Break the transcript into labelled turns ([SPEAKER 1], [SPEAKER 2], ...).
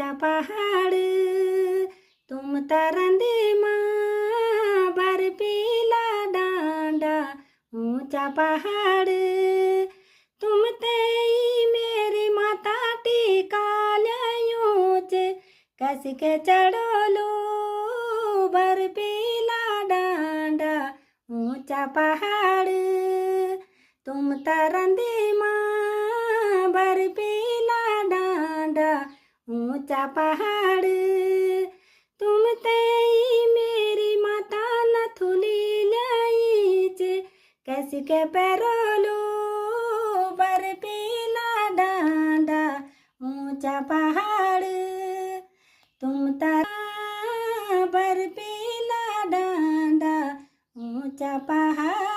[SPEAKER 1] ऊंचा पहाड़ तुम तरंदे माँ बर्फीला डांडा ऊंचा पहाड़ तुम तेई मेरी माता टीका ऊंच कस के चढ़ो लो बर्फीला डांडा ऊंचा पहाड़ तुम तरंदे माँ बर्फीला डांडा ऊंचा पहाड़ तुम तेई मेरी माता नथुली लीच कैसी के पैरोलो बर्फीला डांडा ऊंचा पहाड़ तुम तारा बर्फीला डांडा ऊंचा पहाड़।